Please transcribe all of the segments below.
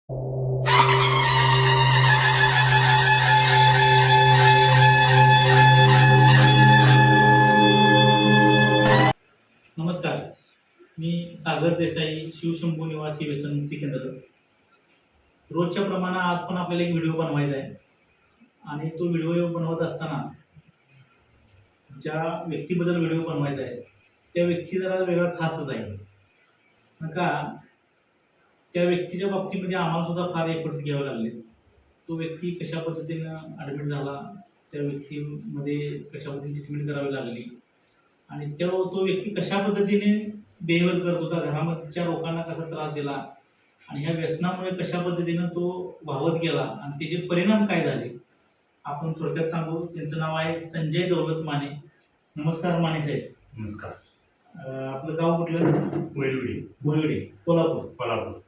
नमस्कार, मी सागर देसाई, शिवशंभू निवासी व्यसनमुक्ती केंद्र. रोजच्या प्रमाणे आज पण आपल्याला एक व्हिडिओ बनवायचा आहे आणि तो व्हिडिओ बनवत असताना ज्या व्यक्तीबद्दल व्हिडिओ बनवायचा आहे त्या व्यक्ती जरा वेगळा खासच आहे का. त्या व्यक्तीच्या बाबतीमध्ये आम्हाला सुद्धा फार एफर्ट्स घ्यावे लागले. तो व्यक्ती कशा पद्धतीनं ॲडमिट झाला, त्या व्यक्तीमध्ये कशा पद्धतीने ट्रीटमेंट करावी लागली आणि तो व्यक्ती कशा पद्धतीने बिहेवियर करत होता, घरामधच्या लोकांना कसा त्रास दिला आणि ह्या व्यसनामुळे कशा पद्धतीनं तो वाहत गेला आणि त्याचे परिणाम काय झाले आपण थोडक्यात सांगू. त्यांचं नाव आहे संजय दौलत माने. नमस्कार माने साहेब. नमस्कार. आपलं गाव कुठलं? बोलवडी, कोल्हापूर.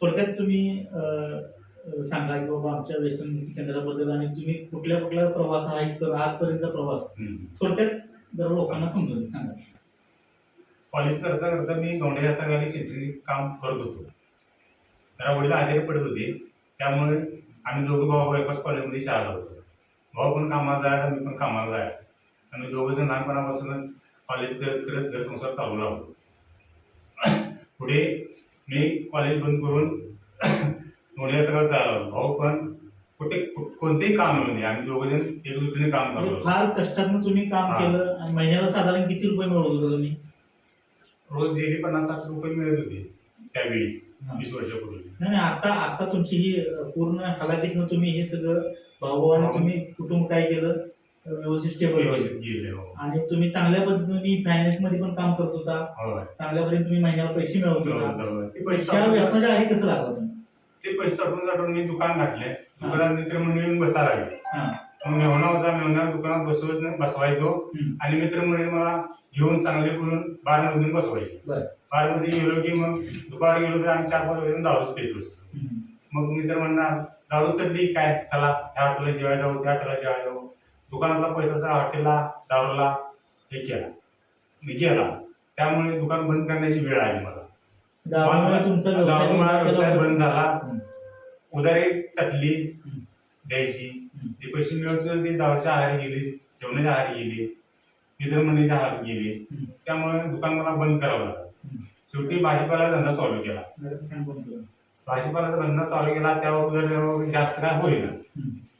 थोडक्यात तुम्ही सांगा की बाबा आमच्या व्यसनमुक्ती केंद्राबद्दल आणि तुम्ही कुठल्या कुठल्या प्रवास हा आजपर्यंतचा प्रवास थोडक्यात जरा लोकांना समजून सांगा. कॉलेज करता करता मी गौंडे हाताखाली शेती काम करत होतो. जरा वडील आजारी पडत होते, त्यामुळे आम्ही दोघं भाऊ एकाच कॉलेजमध्ये शाळा होतो. भाऊ पण कामाला जायचा, मी पण कामाला जायचा. आम्ही दोघं जण लहानपणापासूनच कॉलेज करत करत घरसंसार चालू लागलो. पुढे मी कॉलेज बंद करून गौंडे हाताखाली जायला लागलो. भाऊ पण कोणतेही काम मिळून आम्ही दोघं जण एक दुसरीने काम करतो. फार कष्टातून तुम्ही काम केलं आणि महिन्याला साधारण किती रुपये मिळवत होता तुम्ही? रोज डेली 50-60 रुपये मिळत होते त्यावेळेस, 20 वर्षापूर्वी. नाही, आता तुमची ही पूर्ण हालाकीतनं तुम्ही हे सगळं भाऊ आणि तुम्ही कुटुंब काय केलं व्यवस्थित स्टेबल केलं आणि तुम्ही चांगल्या पद्धतीने फायनान्स मध्ये पण काम करत होता. चांगल्या पद्धतीने तुम्ही महिन्याला पैसे मिळवत होता. त्या व्यसनाच्या आधी कसं लागला तुम्ही? ते पैसे साठवून मी दुकान घातले. दुकानात मित्रमंडळी येऊन बसायला लागले. मग मेहना होता, मेहना दुकानात बसवायचो आणि मित्रमंडळी मला घेऊन चांगले करून बारमधून बसवायचे. बारमध्ये गेलो की मग दुपारी गेलो तर आम्ही 4-5 वाजून दारूच पितो. मग मित्र म्हणणार दारू चढली काय, चला ह्या हॉटेलला जेवायला जाऊ, त्या हॉटेलला जेवायला जाऊ. दुकानातला पैसा हॉटेलला दारूला हे केला, मी गेला. त्यामुळे दुकान बंद करण्याची वेळ आली मला. व्यवसाय बंद झाला. उधारी तटली द्यायची. ते पैसे मिळवत ते दारूच्या आहारी गेले, जेवणाच्या आहारी गेले, मित्रमंडळीच्या आहारी गेले. त्यामुळे दुकान मला बंद करावं लागलं. शेवटी भाजीपाला धंदा चालू केला. भाजीपाल्याचा धंदा चालू केला त्यावर जास्त काय होईना,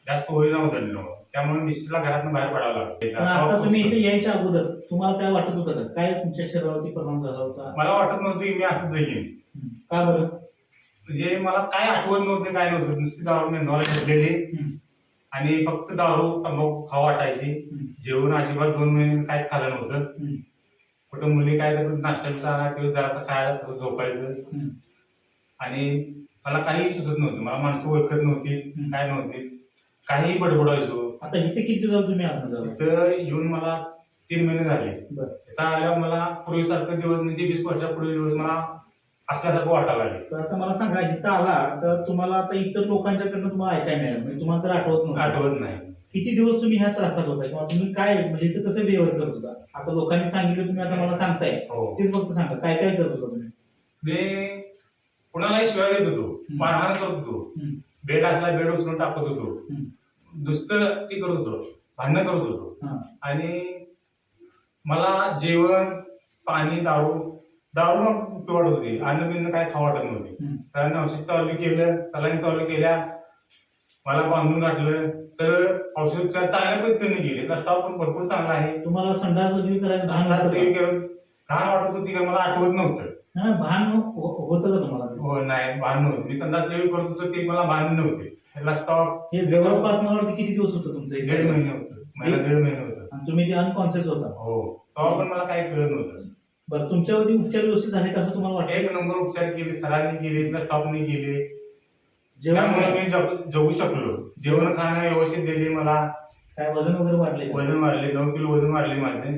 जास्त होईना होतं. त्यामुळे निश्चितला घरातून बाहेर पडावं लागलं. आता तुम्ही इथे यायच्या अगोदर तुम्हाला काय वाटत होतं का, काय तुमच्या शरीरावरती परिणाम झाला होता? मला वाटत नव्हतं की मी असं जगेन. का बरं? म्हणजे मला काय आठवत नव्हतं, काय नव्हतं. नुसती दारू मेंदवाला घेतलेली आणि फक्त दारू तंबाखू खाऊ वाटायची. जेवण अजिबात 2 महिने काहीच खाल्लं नव्हतं. कुठं मुली काय तर नाश्ता बिस्टा जरासं खायला झोपायचं आणि मला काही सुचत नव्हतं. मला माणसं ओळखत नव्हती, काय नव्हती, काही बडबडायचो. आता इथे किती दिवस तुम्ही इथं येऊन मला 3 महिने झाले. इथं आल्यावर मला पूर्वीसारखं दिवस म्हणजे 20 वर्षापूर्वी दिवस मला असल्यासारखं वाटायला लागले. तर आता मला सांगा, इथं आला तर तुम्हाला आता इतर लोकांच्याकडनं तुम्हाला ऐकायला मिळालं म्हणजे तुम्हाला तर आठवत नाही किती दिवस तुम्ही ह्या त्रासात होता किंवा तुम्ही काय म्हणजे इथं कसं बिहेवियर करत होता? आता लोकांनी सांगितलं, तुम्ही आता मला सांगताय तेच फक्त सांगा काय काय करत होता तुम्ही? मी कुणालाही शिवाय देत होतो, मारहाण करत होतो, बेड असला बेड उचलून टाकत होतो, नुसतं ते करत होतो, भांडणं करत होतो. आणि मला जेवण पाणी दारू पिवड होती, अन्न बिन्न काय खाऊ वाटत नव्हते. सरांनी औषध चालू केलं, सलाईन चालू केल्या, मला बांधून टाकलं. सगळं औषध उपचार चांगल्या पद्धतीने गेले. त्याचा स्टाफ पण भरपूर चांगला आहे. तुम्हाला संडास वगैरे करायचं घाण वाटत होती का मला आठवत नव्हतं. भान होतं का तुम्हाला? हो नाही, भान नव्हतं. मी संडास देवी करत होतो ते मला भान नव्हते. त्याला स्टॉप हे जवळपास मला वाटतं किती दिवस होतं तुमचं? 1.5 महिने होतं. मला 1.5 महिने होतं. आणि तुम्ही ते अनकॉन्शियस होता? हो, तेव्हा पण मला काही कळत नव्हतं. बरं, तुमच्यावरती उपचार व्यवस्थित झाले का असं तुम्हाला वाटतं? 1 नंबर उपचार केले, सरांनी केले, त्या स्टॉपने केले. जेवणामुळे मी जगू शकलो. जेवण खाणं व्यवस्थित दिले मला. काय वजन वगैरे वाढले? वजन वाढले, 9 किलो वजन वाढले माझे.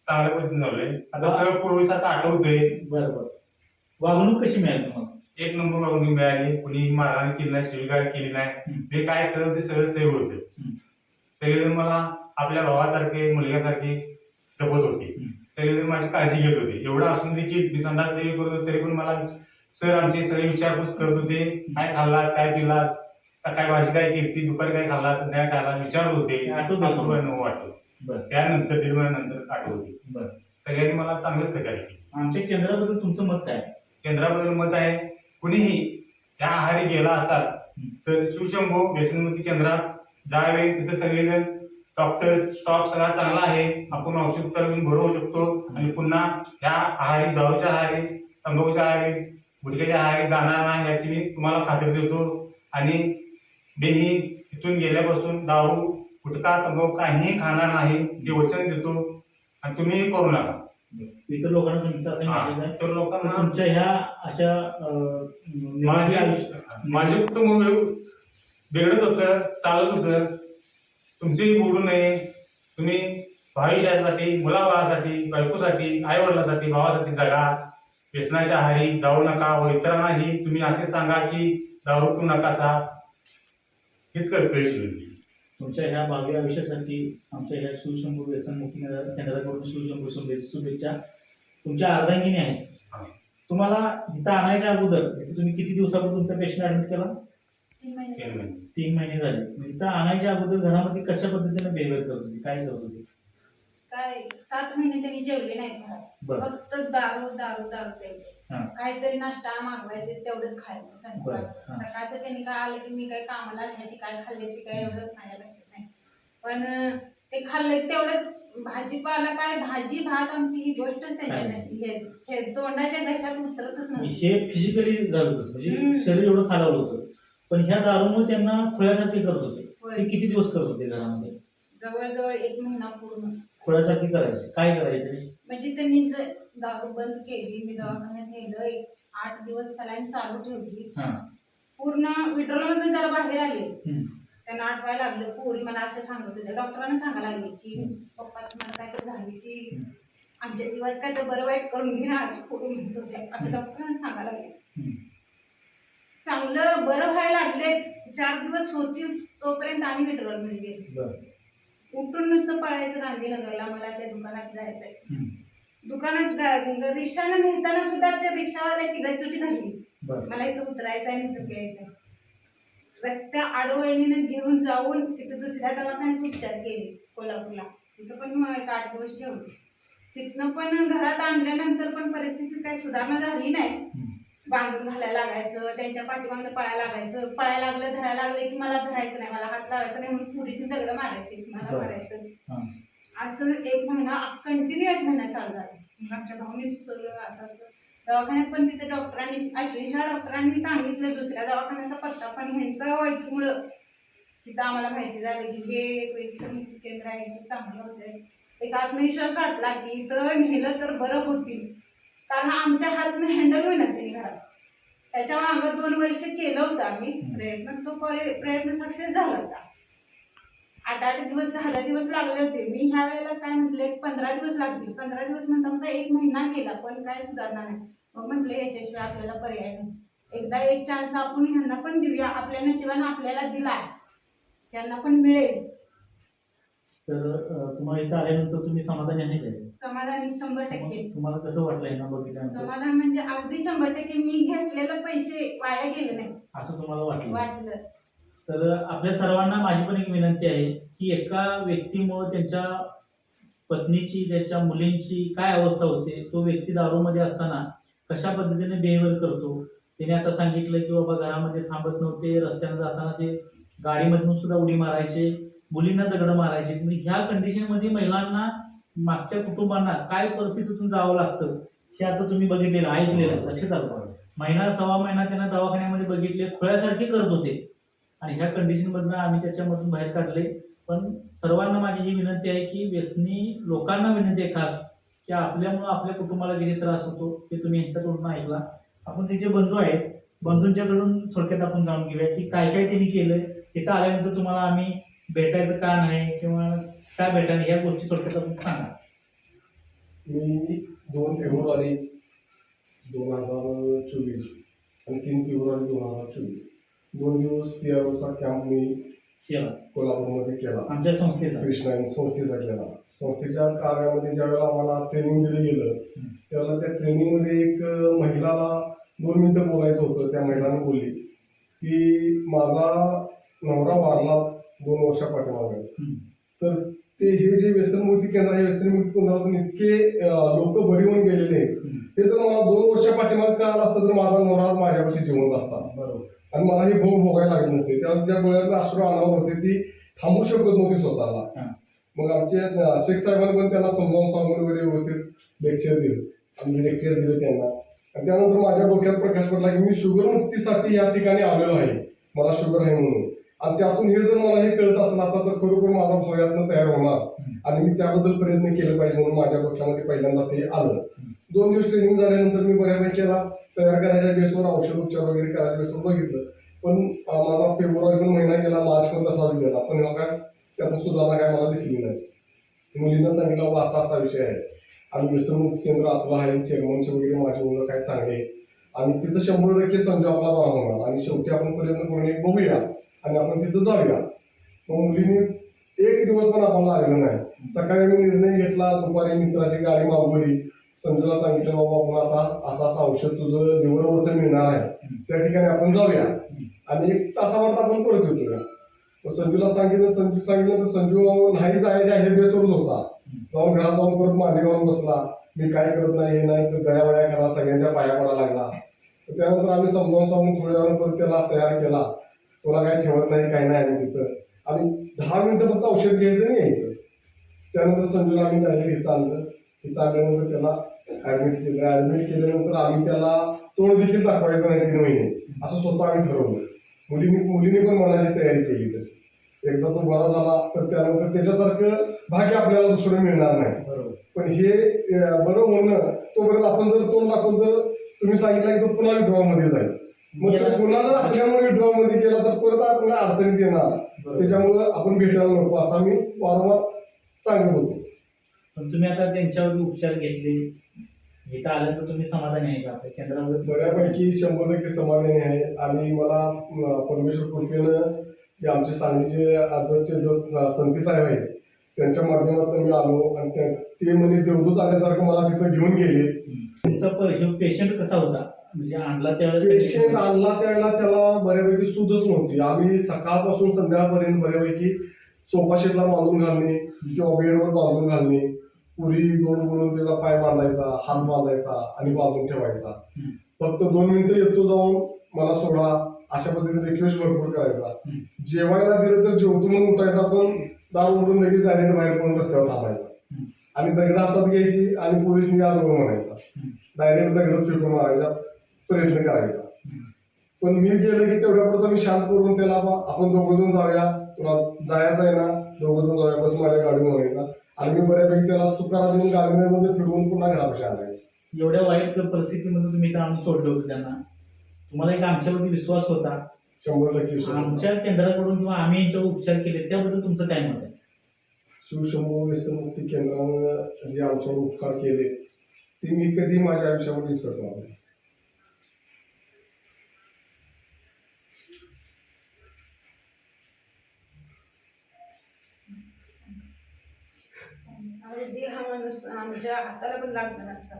चांगल्या पद्धतीने झालंय. आता सगळं पूर्वीसारखं आठवतंय. बरोबर. वागणूक कशी मिळाली तुम्हाला? 1 नंबर वागणूक मिळाली. कुणी मारहाण केली नाही, शिवीगाळ केली नाही. मी काय करत ते सगळं सेव होते. सगळेजण मला आपल्या भावासारखे, मुलग्यासारखे जपत होते. सगळेजण माझी काळजी घेत होते. एवढं असून देखील मी संडास देवी करत होतो तरी पण मला सर आमचे सगळे विचारपूस करत होते, काय खाल्लास, काय पिलास, सकाळी भाजी काय केली, दुपारी काय खाल्लास, संध्याकाळी खाल्लास विचारत होते. वाटतो त्यानंतर दीड महिन्यानंतर आठवते. सगळ्यांनी मला चांगलंच सहकार्य केलं. आमच्या केंद्राबद्दल तुमचं मत काय? केंद्राबद्दल मत आहे, कुणीही त्या आहारी गेला असाल तर शिवशंभो व्यसनमुक्ती केंद्रात जावे. तिथे सगळेजण डॉक्टर्स स्टॉफ सगळा चांगला आहे, आपण औषध करून बरं होऊ शकतो आणि पुन्हा ह्या आहारी, दारूच्या आहारी, तंबाखूच्या आहारी, गुटख्याच्या आहारी जाणार नाही याची मी तुम्हाला खात्री देतो. आणि मीही इथून गेल्यापासून दारू, गुटखा, तंबाखू काहीही खाणार नाही हे वचन देतो आणि तुम्ही करू नका. इतर लोकांना तुमचा असा मेसेज आहे? तर लोकांना तुमच्या ह्या अशा माझे कुटुंब बिघडत होतं, चालत होतं, तुमचेही बोलू नये. तुम्ही भविष्यासाठी, मुलाबाळासाठी, बायकोसाठी, आई वडिलांसाठी, भावासाठी जगा. व्यसनाच्या आहारी जाऊ नका व इतरांनाही तुम्ही असे सांगा की दारू पिऊ नकासा. हीच करते. तुमच्या ह्या भावी आयुष्यासाठी आमच्या ह्या शिवशंभू व्यसनमुक्ती केंद्राकडून शिवशंभू शुभेच्छा. तुमच्या अर्धांगिनी आहेत. तुम्हाला इथं आणायच्या अगोदर तुम्ही किती दिवसापूर्वी तुमचा पेशंट ऍडमिट केला? 3 महिने झाले. इथं आणायच्या अगोदर घरामध्ये कशा पद्धतीने बिहेवियर करत होती, काय करत होती? काय 7 महिने त्यांनी जेवले नाहीत घरात. फक्त दारू दारू दारू प्यायचे. काहीतरी नाश्ता मागवायचे, तेवढंच खायचं संध्याकाळचं. सकाळचं त्यांनी काय आलं की मी काय कामाला ह्याची काय खाल्ले ते काय एवढं माझ्या लक्षात नाही, पण ते खाल्ले तेवढंच. भाजीपाला काय, भाजी भात आमची ही गोष्टच त्यांच्या तोंडाच्या घशात उतरतच नव्हती. हे फिजिकली झालं होतं, म्हणजे शरीर एवढं खालावलं होतं. पण ह्या दारूमुळे त्यांना खुळ्यासारखी करत होते. ते किती दिवस करत होते घरामध्ये? जवळजवळ 1 महिना पूर्ण खुळ्यासारखी करायचे. काय करायचे म्हणजे त्यांनी दारू बंद केली. मी दवाखान्यात नेलं, 8 दिवस सलाईन चालू ठेवली. पूर्ण विड्रॉलमधून जरा बाहेर आले, त्यांना आठवायला लागलं. पोरी मला असं सांगत होते, डॉक्टरांना सांगायला लागले की पप्पा तुम्हाला काय तर झाली की आमच्या जीवाचं काय तर बरं वाईट करून घे ना, असं पोरी म्हणत होते. असं डॉक्टरांना सांगायला लागले. चांगलं बरं व्हायला लागले. 4 दिवस होतील तोपर्यंत आम्ही विड्रॉलमध्ये गेलो. उठून नुसतं पळायचं गांधीनगरला, मला त्या दुकानात जायचंय. दुकानात रिक्षानं नेताना सुद्धा त्या रिक्षावाल्याची गचुटी झाली, मला इथं उतरायचं आहे, इथं प्यायचं आहे. रस्त्या आडवळणीनं घेऊन जाऊन तिथं दुसऱ्या दवाखान्यात उपचार केले कोल्हापूरला. तिथं पण 8 दिवस ठेवले. तिथनं पण घरात आणल्यानंतर पण परिस्थिती काही सुधारणा झाली नाही. बांधून घालायला लागायचं, त्यांच्या पाठीमागं पळायला लागायचं. पळायला लागलं, धरायला लागलं की मला धरायचं नाही, मला हात लावायचं नाही म्हणून पुरीशी दगडं मारायचे, मला मारायचं. असं 1 महिना कंटिन्यू 1 महिना चालू झाला. आमच्या भाऊनी सुचवलं असं असं. दवाखान्यात पण तिथे डॉक्टरांनी, अश्विनीच्या डॉक्टरांनी सांगितलं, दुसऱ्या दवाखान्याचा पत्ता पण ह्यांचा ओळखीमुळं तिथं आम्हाला माहिती झालं की हे एक व्यसनमुक्ती केंद्र आहे, ते चांगलं होतंय. एक आत्मविश्वास वाटला की इथं नेलं तर बरं होतील, कारण आमच्या हातनं हँडल होईना त्यांनी घरात. त्याच्या मागं 2 वर्ष केलं होतं आम्ही प्रयत्न, तो प्रयत्न सक्सेस झाला होता. 8 दिवस 10 दिवस लागले होते. मी ह्या वेळेला काय म्हटलं 15 दिवस लागतील. 15 दिवस म्हणता 1 महिना गेला, पण काय सुधारणा नाही. मग म्हटलं याच्याशिवाय आपल्याला पर्याय नाही, एकदा एक चान्स आपण ह्यांना पण देऊया. आपल्या नशिबानं आपल्याला दिला, त्यांना पण मिळेल. तर तुम्हाला इथं आल्यानंतर तुम्ही समाधानी आहे का? समाधानी 100%. तुम्हाला कसं वाटलं यांना बघितल्यानंतर? समाधान म्हणजे अगदी 100%. मी घेतलेले पैसे वाया गेले नाही असं तुम्हाला वाटलं? तर आपल्या सर्वांना माझी पण एक विनंती आहे की एका व्यक्तीमुळे त्यांच्या पत्नीची, त्याच्या मुलींची काय अवस्था होते, तो व्यक्ती दारूमध्ये असताना कशा पद्धतीने बिहेवियर करतो. त्याने आता सांगितलं की बाबा घरामध्ये थांबत नव्हते, रस्त्याने जाताना ते गाडीमधून सुद्धा उडी मारायचे, मुलींना दगड मारायचे. म्हणजे ह्या कंडिशनमध्ये महिलांना, मागच्या कुटुंबांना काय परिस्थितीतून जावं लागतं हे आता तुम्ही बघितलेलं, ऐकलेलं, लक्षात आलं. महिना 1.25 महिना त्यांना दवाखान्यामध्ये बघितले, खुळ्यासारखे करत होते आणि ह्या कंडिशनमधनं आम्ही त्याच्यामधून बाहेर काढले. पण सर्वांना माझी ही विनंती आहे की व्यसनी लोकांना विनंती आहे खास की आपल्यामुळं आपल्या कुटुंबाला किती त्रास होतो ते तुम्ही यांच्याकडून ऐकला. आपण त्यांचे बंधू आहेत, बंधूंच्याकडून थोडक्यात आपण जाणून घेऊया की काय काय त्यांनी केलं. तिथं आल्यानंतर तुम्हाला आम्ही भेटायचं का नाही किंवा काय भेटायला, ह्या गोष्टी थोडक्यात आपण सांगा. मी 2 फेब्रुवारी 2024 आणि 3 फेब्रुवारी 2024 2 दिवस PROचा कॅम्प मी केला कोल्हापूरमध्ये केला. आमच्या संस्थेचा, कृष्णा संस्थेचा केला. संस्थेच्या कार्यामध्ये ज्यावेळेला आम्हाला ट्रेनिंग दिलं गेलं त्यावेळेला त्या ट्रेनिंगमध्ये एक महिलाला 2 मिनिटं बोलायचं होतं. त्या महिलांनी बोलली की माझा नवरा वारला 2 वर्षापाठीमागे. तर ते हे जे व्यसनमुक्ती केंद्र आहे, व्यसनमुक्ती केंद्रातून इतके लोक बरी होऊन गेलेले आहेत. हे जर मला 2 वर्षापाठीमागे कळालं असतं तर माझा नवरा आज माझ्यापाशी जिवंत असता. बरोबर. आणि मला हे भोग भोगायला लागले नसते. त्यावेळेस ज्या डोळ्यातले अश्रू अनावर होते ती थांबू शकत नव्हती स्वतःला. मग आमचे शेख साहेबांनी पण त्यांना समजावून सांगून वगैरे व्यवस्थित लेक्चर दिलं. आम्ही लेक्चर दिलं त्यांना. आणि त्यानंतर माझ्या डोक्यात प्रकाश पडला की मी शुगर मुक्तीसाठी या ठिकाणी आलेलो आहे, मला शुगर आहे म्हणून. आणि त्यातून हे जर मला हे कळत असेल आता तर खरोखर माझा भाव यातनं तयार होणार आणि मी त्याबद्दल प्रयत्न केले पाहिजे म्हणून माझ्या डोक्यामध्ये पहिल्यांदा ते आलं. 2 दिवस ट्रेनिंग झाल्यानंतर मी बऱ्यापैकी याला तयार करायच्या बेसवर औषध उपचार वगैरे करायच्या बेसवर बघितलं. पण माझा फेब्रुवारी पण महिना गेला, मार्च पण तसाच गेला. पण काय त्यातून सुधारणा काय मला दिसली नाही. मुलींना सांगितलं बाबा असा असा विषय आहे आणि व्यसनमुक्ती केंद्र आपलं आहे, चेअरमनचे वगैरे माझी मुलं काय चांगले आहेत आणि तिथं 100% संजू आपला बरा होणार आणि शेवटी आपण प्रयत्न करून एक बघूया आणि आपण तिथं जाऊया. मग मुलींनी एक दिवस पण आपल्याला आलेलं नाही. सकाळी मी निर्णय घेतला, दुपारी मित्राची गाडी मागवली, संजूला सांगितलं बाबा आपण आता असं असं औषध तुझं निवडवरचं मिळणार आहे, त्या ठिकाणी आपण जाऊया आणि 1 तासावर आपण परत येतोया. संजूला सांगितलं तर संजू नाही जायच्या हे बेसवरच होता. जाऊन घरात जाऊन परत मांडी घालून बसला, मी काय करत नाही हे नाही तर दयावया करा, सगळ्यांच्या पाया पडा लागला. त्यानंतर आम्ही समजावून थोड्या वेळा परत त्याला तयार केला. तुला काय ठेवत नाही काय नाही आम्ही तिथं आणि 10 मिनिटं फक्त औषध घ्यायचं आणि यायचं. त्यानंतर संजूला आम्ही डायरेक्ट इथं आणलं. इथं आल्यानंतर त्याला ऍडमिट केल्यानंतर आम्ही त्याला तोंड देखील दाखवायचं नाही 3 महिने असं स्वतः आम्ही ठरवलं. मुलींनी पण मनाची तयारी केली तशी. एकदा तो बरा झाला तर त्यानंतर त्याच्यासारखं भाग्य आपल्याला दुसरं मिळणार नाही. पण हे बरं होणं तोपर्यंत आपण जर तोंड दाखवलं तर तुम्ही सांगितलं की तो पुन्हा विड्रॉ मध्ये जाईल. मग तो पुन्हा जर आपल्यामुळे विड्रॉ मध्ये गेला तर परत आपल्याला अडचणीत येणार. त्याच्यामुळे आपण भेटायला नको असं आम्ही वारंवार सांगत होतो. पण तुम्ही आता त्यांच्यावर उपचार घेतले, इथं आल्यानंतर तुम्ही समाधानी आहे का आपल्या केंद्रामध्ये? बऱ्यापैकी 100% समाधानी आहे. आणि मला परमेश्वर कृपेनं जे आमचे सांगलीचे आजचे संती साहेब आहेत त्यांच्या माध्यमातून मी आलो आणि ते म्हणजे देवदूत आल्यासारखं मला तिथं घेऊन गेले. तुमचा पेशंट कसा होता म्हणजे आणला पेशंट आणला त्यावेळेला त्याला बऱ्यापैकी सूदच नव्हती. आम्ही सकाळपासून संध्याकाळपर्यंत बऱ्यापैकी सोफा सेटला बांधून घालणे किंवा बेडवर बांधून घालणे, पुरी गोल बोलून त्याला पाय बांधायचा, हात बांधायचा आणि बांधून ठेवायचा. फक्त 2 मिनिटं येतो जाऊन मला सोडा अशा पद्धतीने रिक्वेस्ट भरपूर करायचा. जेवायला दिलं तर जेवतो म्हणून उठायचा, पण दार उडून लगेच डायरेक्ट बाहेर पडून रस्त्यावर थांबायचा आणि दगड हातात घ्यायची आणि पोलिसनी आजोबा म्हणायचा, डायरेक्ट दगडच फेकून मारायचा प्रयत्न करायचा. पण मी गेलो की तेवढ्यापुरतं मी शांत करून त्याला आपण 2 जण जाऊया, तुला जायचं आहे ना 2 जण जाऊया बस माझ्या गाडी म्हणायचा. आणि मी बऱ्यापैकी त्याला चुकारा देऊन गाडीमध्ये फिरवून पुन्हा घरापाशी आणायचं. एवढ्या वाईट परिस्थितीमध्ये तुम्ही इथं आणून सोडलं होतं त्यांना, तुम्हाला एक आमच्यावरती विश्वास होता? 100% विश्वास. आमच्या केंद्राकडून किंवा आम्ही यांच्यावर उपचार केले त्याबद्दल तुमचं काय मत आहे? शिवशंभू व्यसनमुक्ती केंद्रानं जे आमच्यावर उपकार केले ते मी कधी माझ्या आयुष्यामध्ये विसरणार नाही. हा माणूस आमच्या हाताला पण लागला नसता.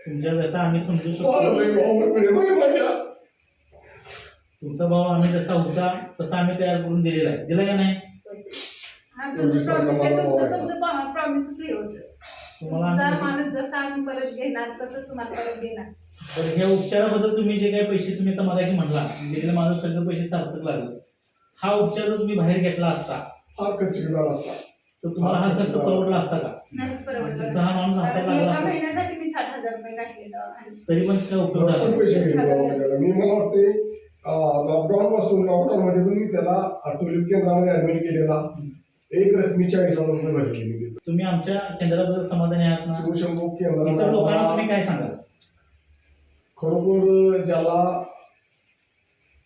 तुमच्या व्यथा आम्ही समजू शकतो. तुमचा भाव आम्ही जसा होता तसा आम्ही तयार करून दिलेला आहे, दिला का नाही? तुमचं प्रॉमिसच हे होतं. तुम्हाला माणूस जसा आम्ही परत घेणार तसं तुम्हाला परत देणार. तर ह्या उपचाराबद्दल तुम्ही जे काही पैसे तुम्ही आता मगाशी म्हणला दिलेले माझं सगळे पैसे सार्थक लागले. हा उपचार जर तुम्ही बाहेर घेतला असता फार खर्च झाला असता तर तुम्हाला हा खर्च परवडला असता का? नाहीच परवडलं. तुमचा हा माणूस हाताला लागला एका असता महिन्यासाठी मी 60,000 रुपये घातले दवाखान्यात. तरी पण त्याचा उपयोग झाला भरपूर पैसे घेतले त्याला. मी मला वाटते लॉकडाऊन पासून लॉकडाऊन मध्ये पण मी त्याला ट्युलिप केंद्रामध्ये ऍडमिट केलेला. 1 रकमी 40,000 रुपये भरले मी. तुम्ही आमच्या केंद्राबद्दल समाधानी आहात ना? शिवशंभू इतर लोकांना केंद्राला तुम्ही काय सांगाल? खरोखर ज्याला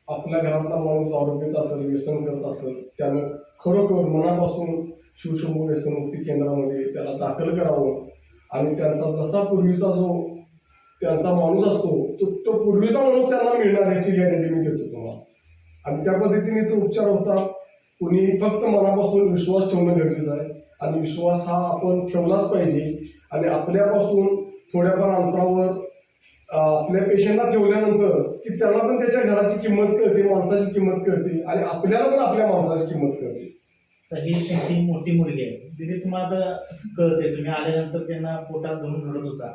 आपल्या घरातला माणूस दारू पित असेल, व्यसन करत असेल, त्यानं खरोखर मनापासून शिवशंभू व्यसनमुक्ती केंद्रामध्ये त्याला दाखल करावं आणि त्यांचा जसा पूर्वीचा जो त्यांचा माणूस असतो तो पूर्वीचा माणूस त्यांना मिळणार याची गॅरंटी मी देतो तुम्हाला. आणि त्या पद्धतीने तो उपचार होता. कुणी फक्त मनापासून विश्वास ठेवणं गरजेचं आहे आणि विश्वास हा आपण ठेवलाच पाहिजे. आणि आपल्यापासून थोड्याफार अंतरावर आपल्या पेशंटला ठेवल्यानंतर की त्याला पण त्याच्या घराची किंमत कळते, माणसाची किंमत कळते आणि आपल्याला पण आपल्या माणसाची किंमत कळते. तर ही त्यांची मोठी मुलगी आहे. तिथे तुम्हाला कळते, तुम्ही आल्यानंतर त्यांना पोटात धरून रडत होता.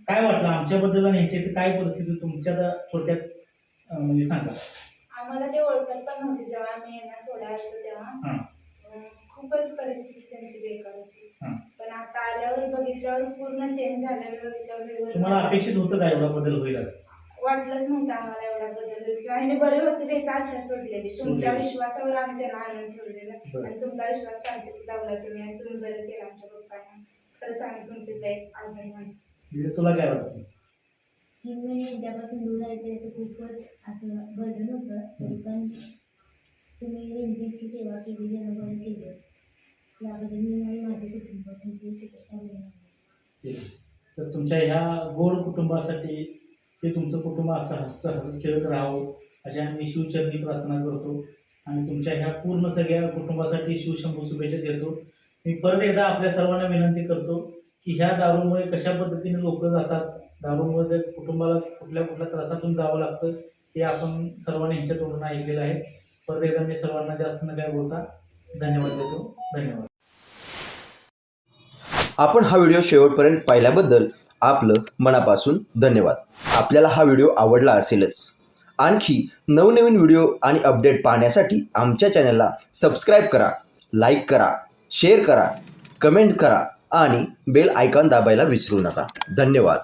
काय वाटलं आमच्याबद्दल आणि ह्याची काय परिस्थिती तुमच्या थोडक्यात म्हणजे सांगा. आम्हाला ते ओळखत पण नव्हते जेव्हा आम्ही यांना सोडायला होतो तेव्हा. खूपच परिस्थिती त्यांची बेकार होती. पण आता आल्यावर बघितल्यावर पूर्ण चेंज झाल्यावर बघितल्यावर तुम्हाला अपेक्षित होतं का एवढा बदल होईल असं? वाटलंच नव्हतं आम्हाला एवढा बदल होईल किंवा ह्याने बरे होते त्याची आशा सोडलेली. तुमच्या विश्वासावर आम्ही त्यांना आणून ठेवलेलं आणि तुमचा विश्वास शांतीत लावला तुम्ही आणि तुम्ही बरं केलं आमच्या पप्पांना. खरंच आम्ही तुमचे ते आभारी मानतो. तुला काय वाटतं? मी यांच्यापासून दूर राहायचं याचं खूपच असं बर्डन होतं. तरी पण तुम्ही त्यांची इतकी सेवा केली, ज्यानं बरं केलं, याबद्दल मी आणि माझे कुटुंब तुमची शुभेच्छा देणार. तर तुमच्या ह्या गोड कुटुंबासाठी ते तुमचं कुटुंब असं हसत खेळत राहावं अशी आम्ही शिवचरणी प्रार्थना करतो आणि तुमच्या ह्या पूर्ण सगळ्या कुटुंबासाठी शिवशंभू शुभेच्छा देतो. मी परत एकदा आपल्या सर्वांना विनंती करतो की ह्या दारूमुळे कशा पद्धतीने लोक जातात, दारूमुळे कुटुंबाला कुठल्या त्रासातून जावं लागतं हे आपण सर्वांनी ह्यांच्या तोंडून ऐकलेलं आहे. परत एकदा मी सर्वांना जास्त न काय बोलता धन्यवाद देतो. धन्यवाद. आपण हा व्हिडिओ शेवटपर्यंत पाहिल्याबद्दल आपलं मनापासून धन्यवाद. आपल्याला हा व्हिडिओ आवडला असेलच. आणखी नवनवीन व्हिडिओ आणि अपडेट पाहण्यासाठी आमच्या चॅनलला सबस्क्राईब करा, लाईक करा, शेअर करा, कमेंट करा आणि बेल आयकॉन दाबायला विसरू नका. धन्यवाद.